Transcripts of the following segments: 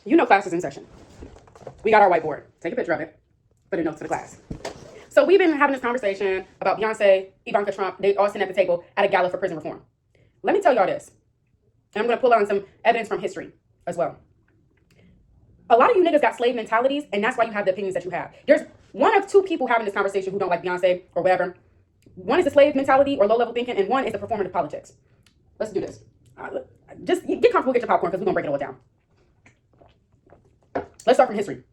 You know class is in session. We got our whiteboard. Take a picture of it. Put a note to the class. So we've been having this conversation about Beyonce, Ivanka Trump. They all sitting at the table at a gala for prison reform. Let me tell y'all this. And I'm going to pull on some evidence from history as well. A lot of you niggas got slave mentalities, and that's why you have the opinions that you have. There's one of two people having this conversation who don't like Beyonce or whatever. One is the slave mentality or low-level thinking, and one is the performative politics. Let's do this. Just get comfortable, get your popcorn, because we're going to break it all down. Let's start from history.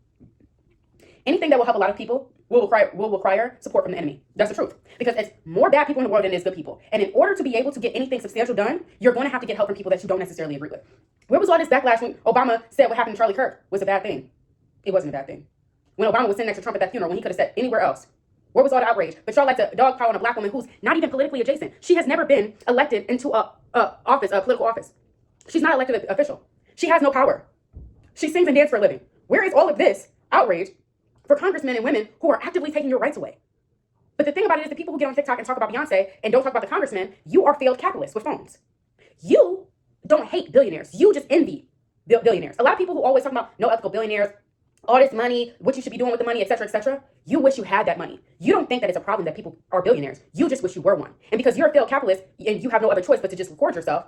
Anything that will help a lot of people will require support from the enemy. That's the truth. Because it's more bad people in the world than there's good people. And in order to be able to get anything substantial done, you're going to have to get help from people that you don't necessarily agree with. Where was all this backlash when Obama said what happened to Charlie Kirk was a bad thing? It wasn't a bad thing. When Obama was sitting next to Trump at that funeral, when he could have said anywhere else, where was all the outrage? But y'all like to dogpile on a black woman who's not even politically adjacent. She has never been elected into a political office. She's not elected official. She has no power. She sings and dances for a living. Where is all of this outrage for congressmen and women who are actively taking your rights away? But the thing about it is the people who get on TikTok and talk about Beyonce and don't talk about the congressmen, you are failed capitalists with phones. You don't hate billionaires. You just envy billionaires. A lot of people who always talk about no ethical billionaires, all this money, what you should be doing with the money, etc., etc. You wish you had that money. You don't think that it's a problem that people are billionaires. You just wish you were one. And because you're a failed capitalist and you have no other choice but to just record yourself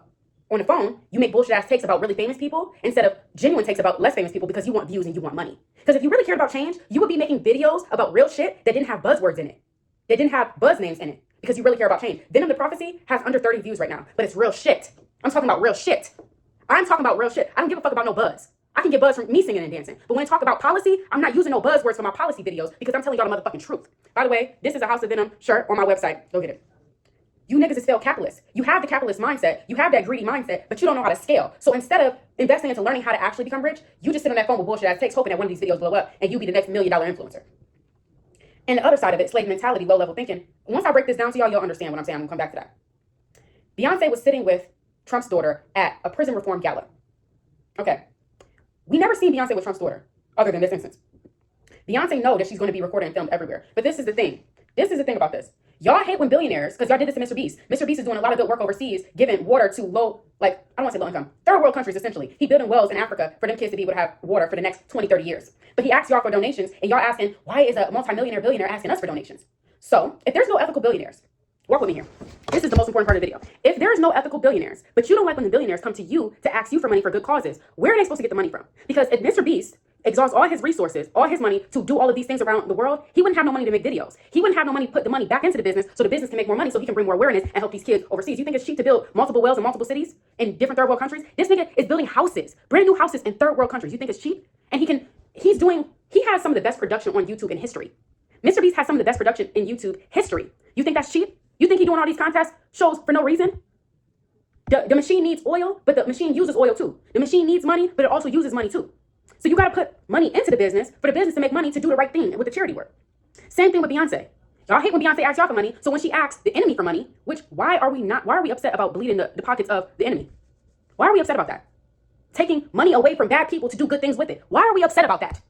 on the phone, you make bullshit ass takes about really famous people instead of genuine takes about less famous people because you want views and you want money. Because if you really cared about change, you would be making videos about real shit that didn't have buzzwords in it. They didn't have buzz names in it because you really care about change. Venom the Prophecy has under 30 views right now, but it's real shit. I'm talking about real shit. I'm talking about real shit. I don't give a fuck about no buzz. I can get buzz from me singing and dancing. But when I talk about policy, I'm not using no buzzwords for my policy videos because I'm telling y'all the motherfucking truth. By the way, this is a House of Venom shirt on my website. Go get it. You niggas is failed capitalists. You have the capitalist mindset. You have that greedy mindset, but you don't know how to scale. So instead of investing into learning how to actually become rich, you just sit on that phone with bullshit ass takes, hoping that one of these videos blow up and you be the next $1 million influencer. And the other side of it, slave mentality, low-level thinking. Once I break this down to y'all, you'll understand what I'm saying. I'm gonna come back to that. Beyonce was sitting with Trump's daughter at a prison reform gala. Okay. We never seen Beyonce with Trump's daughter, other than this instance. Beyonce know that she's going to be recorded and filmed everywhere. But this is the thing. This is the thing about this. Y'all hate when billionaires, because y'all did this to Mr. Beast. Mr. Beast is doing a lot of good work overseas, giving water to low, I don't want to say low income, third world countries, essentially. He building wells in Africa for them kids to be able to have water for the next 20, 30 years. But he asks y'all for donations, and y'all asking, why is a multimillionaire billionaire asking us for donations? So, if there's no ethical billionaires, walk with me here. This is the most important part of the video. If there's no ethical billionaires, but you don't like when the billionaires come to you to ask you for money for good causes, where are they supposed to get the money from? Because if Mr. Beast exhausts all his resources, all his money to do all of these things around the world, he wouldn't have no money to make videos. He wouldn't have no money to put the money back into the business so the business can make more money so he can bring more awareness and help these kids overseas. You think it's cheap to build multiple wells in multiple cities in different third world countries? This nigga is building houses, brand new houses in third world countries. You think it's cheap? And he has some of the best production on YouTube in history. Mr. Beast has some of the best production in YouTube history. You think that's cheap? You think he's doing all these contest shows for no reason? The machine needs oil, but the machine uses oil too. The machine needs money, but it also uses money too. So you got to put money into the business for the business to make money to do the right thing with the charity work. Same thing with Beyonce. Y'all hate when Beyonce asks y'all for money. So when she asks the enemy for money, why are we upset about bleeding the pockets of the enemy? Why are we upset about that? Taking money away from bad people to do good things with it. Why are we upset about that?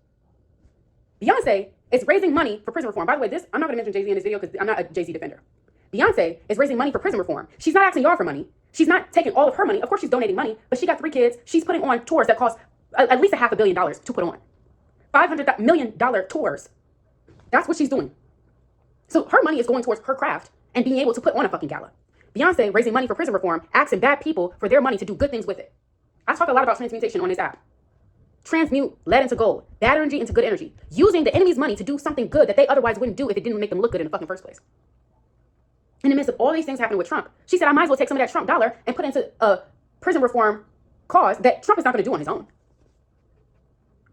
Beyonce is raising money for prison reform. By the way, I'm not going to mention Jay-Z in this video because I'm not a Jay-Z defender. Beyonce is raising money for prison reform. She's not asking y'all for money. She's not taking all of her money. Of course, she's donating money, but she got 3 kids. She's putting on tours that cost at least $500 million to put on. $500 million tours. That's what she's doing. So her money is going towards her craft and being able to put on a fucking gala. Beyonce raising money for prison reform, asking bad people for their money to do good things with it. I talk a lot about transmutation on this app. Transmute lead into gold, bad energy into good energy, using the enemy's money to do something good that they otherwise wouldn't do if it didn't make them look good in the fucking first place. In the midst of all these things happening with Trump, she said, I might as well take some of that Trump dollar and put it into a prison reform cause that Trump is not going to do on his own.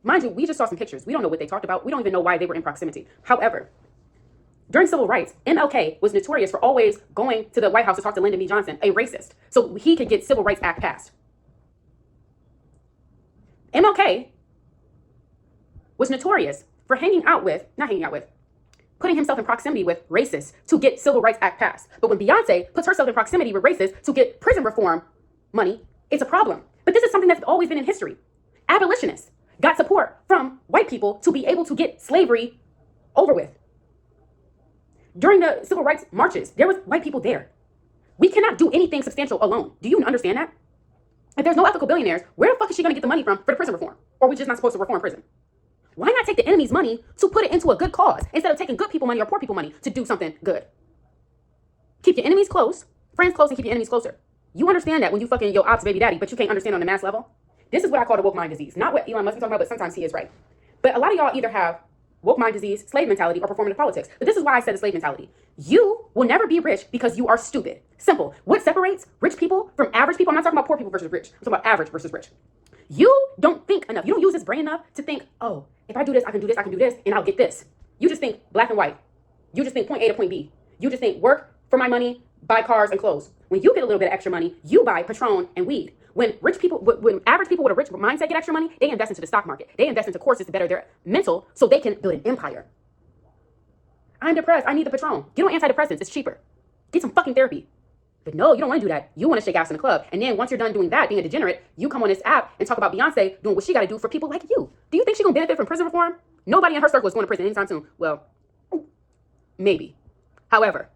Mind you, we just saw some pictures. We don't know what they talked about. We don't even know why they were in proximity. However, during civil rights, MLK was notorious for always going to the White House to talk to Lyndon B. Johnson, a racist, so he could get Civil Rights Act passed. MLK was notorious for putting himself in proximity with racists to get Civil Rights Act passed. But when Beyonce puts herself in proximity with racists to get prison reform money, it's a problem. But this is something that's always been in history. Abolitionists got support from white people to be able to get slavery over with. During the civil rights marches, there was white people there. We cannot do anything substantial alone. Do you understand that? If there's no ethical billionaires, where the fuck is she going to get the money from for the prison reform? Or are we just not supposed to reform prison? Why not take the enemy's money to put it into a good cause instead of taking good people money or poor people money to do something good? Keep your enemies close, friends close, and keep your enemies closer. You understand that when you fucking your ops baby daddy, but you can't understand on the mass level? This is what I call the woke mind disease. Not what Elon Musk is talking about, but sometimes he is right. But a lot of y'all either have woke mind disease, slave mentality, or performative politics. But this is why I said the slave mentality. You will never be rich because you are stupid. Simple. What separates rich people from average people? I'm not talking about poor people versus rich. I'm talking about average versus rich. You don't think enough. You don't use this brain enough to think, oh, if I do this, I can do this, I can do this, and I'll get this. You just think black and white. You just think point A to point B. You just think work for my money, buy cars and clothes. When you get a little bit of extra money, you buy Patron and weed. When average people with a rich mindset get extra money, they invest into the stock market. They invest into courses to better their mental so they can build an empire. I'm depressed. I need the Patron. Get on antidepressants. It's cheaper. Get some fucking therapy. But no, you don't want to do that. You want to shake ass in the club. And then once you're done doing that, being a degenerate, you come on this app and talk about Beyonce doing what she got to do for people like you. Do you think she's going to benefit from prison reform? Nobody in her circle is going to prison anytime soon. Well, maybe. However,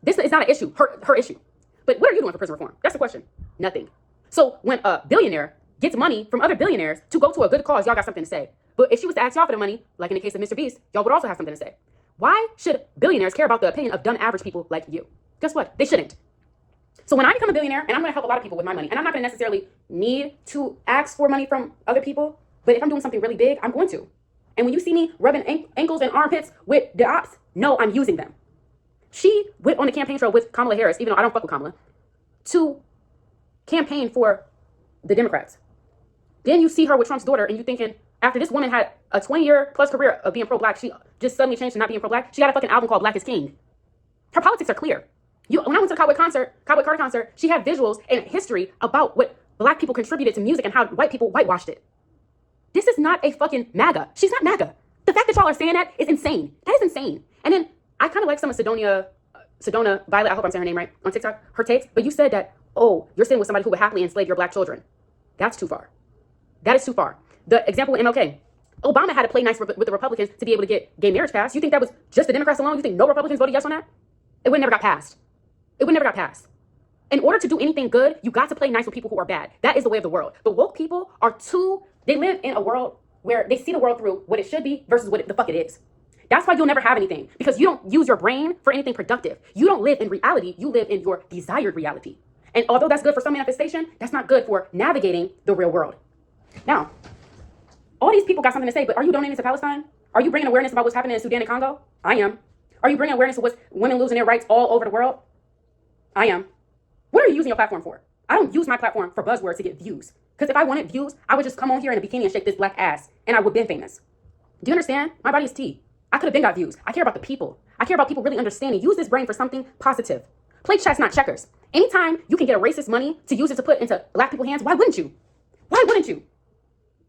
this is not an issue, her issue. But what are you doing for prison reform? That's the question. Nothing. So when a billionaire gets money from other billionaires to go to a good cause, y'all got something to say. But if she was to ask y'all for the money, like in the case of Mr. Beast, y'all would also have something to say. Why should billionaires care about the opinion of dumb average people like you? Guess what? They shouldn't. So when I become a billionaire, and I'm going to help a lot of people with my money, and I'm not going to necessarily need to ask for money from other people, but if I'm doing something really big, I'm going to. And when you see me rubbing ankles and armpits with the ops, no, I'm using them. She went on the campaign trail with Kamala Harris, even though I don't fuck with Kamala, to campaign for the Democrats. Then you see her with Trump's daughter, and you thinking, after this woman had a 20-year plus career of being pro-black, she just suddenly changed to not being pro-black. She got a fucking album called Black is King. Her politics are clear. When I went to the Cowboy Carter concert, she had visuals and history about what black people contributed to music and how white people whitewashed it. This is not a fucking MAGA. She's not MAGA. The fact that y'all are saying that is insane. That is insane. And then I kind of like some of Sedona Violet, I hope I'm saying her name right, on TikTok, her takes, but you said that, oh, you're sitting with somebody who would happily enslave your black children. That's too far. That is too far. The example with MLK, Obama had to play nice with the Republicans to be able to get gay marriage passed. You think that was just the Democrats alone? You think no Republicans voted yes on that? It would never got passed. It would never got passed. In order to do anything good, you got to play nice with people who are bad. That is the way of the world. The woke people they live in a world where they see the world through what it should be versus what the fuck it is. That's why you'll never have anything, because you don't use your brain for anything productive. You don't live in reality. You live in your desired reality. And although that's good for some manifestation, that's not good for navigating the real world. Now, all these people got something to say, but are you donating to Palestine? Are you bringing awareness about what's happening in Sudan and Congo? I am. Are you bringing awareness of what's women losing their rights all over the world? I am. What are you using your platform for? I don't use my platform for buzzwords to get views. Because if I wanted views, I would just come on here in a bikini and shake this black ass, and I would have been famous. Do you understand? My body is tea. I could have been got views. I care about the people. I care about people really understanding. Use this brain for something positive. Play chess, not checkers. Anytime you can get a racist money to use it to put into black people's hands, why wouldn't you? Why wouldn't you?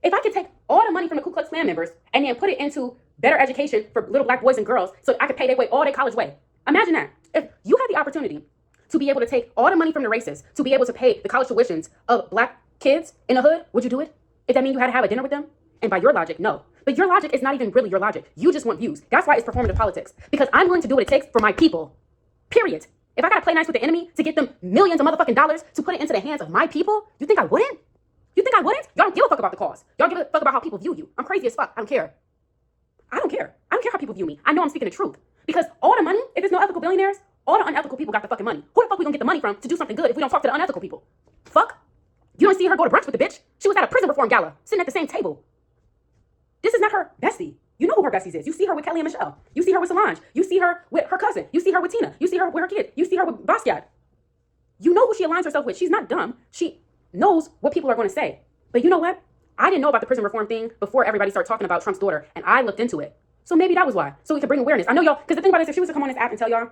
If I could take all the money from the Ku Klux Klan members and then put it into better education for little black boys and girls so I could pay their way, all their college way. Imagine that. If you had the opportunity to be able to take all the money from the racists to be able to pay the college tuitions of black kids in the hood, would you do it? If that means you had to have a dinner with them? And by your logic, no. But your logic is not even really your logic. You just want views. That's why it's performative politics. Because I'm willing to do what it takes for my people. Period. If I gotta play nice with the enemy to get them millions of motherfucking dollars to put it into the hands of my people, you think I wouldn't? You think I wouldn't? Y'all don't give a fuck about the cause. Y'all give a fuck about how people view you. I'm crazy as fuck. I don't care. I don't care. I don't care how people view me. I know I'm speaking the truth. Because all the money, if there's no ethical billionaires, all the unethical people got the fucking money. Who the fuck we gonna get the money from to do something good if we don't talk to the unethical people? Fuck. You don't see her go to brunch with the bitch. She was at a prison reform gala, sitting at the same table. This is not her bestie. You know who her besties is. You see her with Kelly and Michelle. You see her with Solange. You see her with her cousin. You see her with Tina. You see her with her kid. You see her with Basquiat. You know who she aligns herself with. She's not dumb. She knows what people are going to say. But you know what? I didn't know about the prison reform thing before everybody started talking about Trump's daughter, and I looked into it. So maybe that was why. So we could bring awareness. I know y'all, because the thing about it is, if she was to come on this app and tell y'all,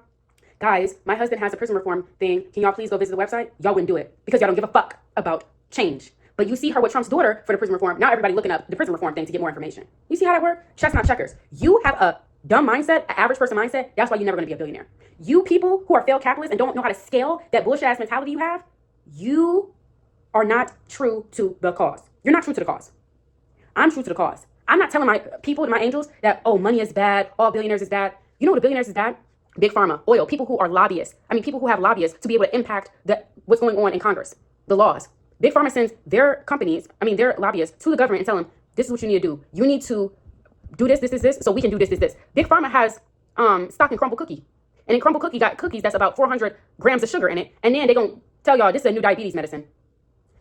guys, my husband has a prison reform thing, can y'all please go visit the website? Y'all wouldn't do it because y'all don't give a fuck about change. But you see her with Trump's daughter for the prison reform. Now everybody looking up the prison reform thing to get more information. You see how that works? Chess, not checkers. You have a dumb mindset, an average person mindset. That's why you're never going to be a billionaire. You people who are failed capitalists and don't know how to scale that bullshit ass mentality you have, you are not true to the cause. You're not true to the cause. I'm true to the cause. I'm not telling my people, my angels, that, oh, money is bad, all billionaires is bad. You know what a billionaires is bad? Big pharma, oil, people who are lobbyists. I mean, people who have lobbyists to be able to impact what's going on in Congress, the laws. Big Pharma sends their companies, their lobbyists to the government and tell them, this is what you need to do. You need to do this, so we can do this. Big Pharma has stock in Crumble Cookie. And then Crumble Cookie got cookies that's about 400 grams of sugar in it. And then they gonna tell y'all this is a new diabetes medicine.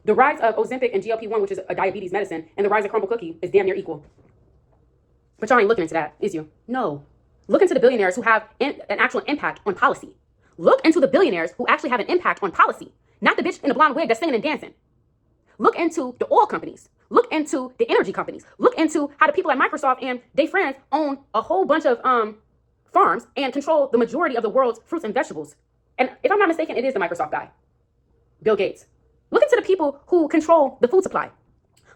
The rise of Ozempic and GLP-1, which is a diabetes medicine, and the rise of Crumble Cookie is damn near equal. But y'all ain't looking into that, is you? No. Look into the billionaires who have an actual impact on policy. Look into the billionaires who actually have an impact on policy. Not the bitch in the blonde wig that's singing and dancing. Look into the oil companies. Look into the energy companies. Look into how the people at Microsoft and their friends own a whole bunch of farms and control the majority of the world's fruits and vegetables. And if I'm not mistaken, it is the Microsoft guy, Bill Gates. Look into the people who control the food supply.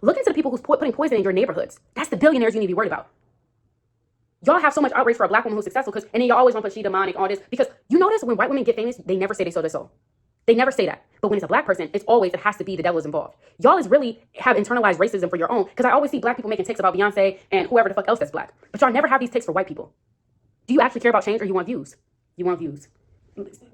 Look into the people who's putting poison in your neighborhoods. That's the billionaires you need to be worried about. Y'all have so much outrage for a black woman who's successful, and then y'all always want to put she demonic, all this, because you notice when white women get famous, they never say they sold their soul. They never say that. But when it's a black person, it has to be the devil is involved. Y'all is really have internalized racism for your own, because I always see black people making takes about Beyonce and whoever the fuck else that's black. But y'all never have these takes for white people. Do you actually care about change, or you want views? You want views.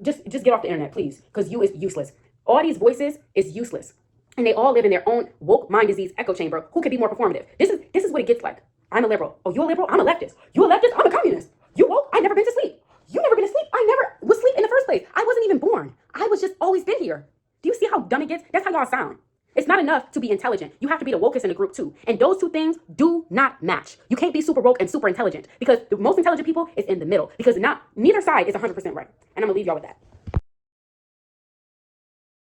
Just get off the internet, please, because you is useless. All these voices is useless. And they all live in their own woke mind disease echo chamber. Who can be more performative? This is what it gets like. I'm a liberal. Oh, you a liberal? I'm a leftist. You a leftist? I'm a communist. You woke? I never been to sleep. You never been to sleep? I never was asleep in the first place. I wasn't even born. I was just always been here. Do you see how dumb it gets? That's how y'all sound. It's not enough to be intelligent. You have to be the wokest in the group too. And those two things do not match. You can't be super woke and super intelligent, because the most intelligent people is in the middle, because neither side is 100% right. And I'm gonna leave y'all with that.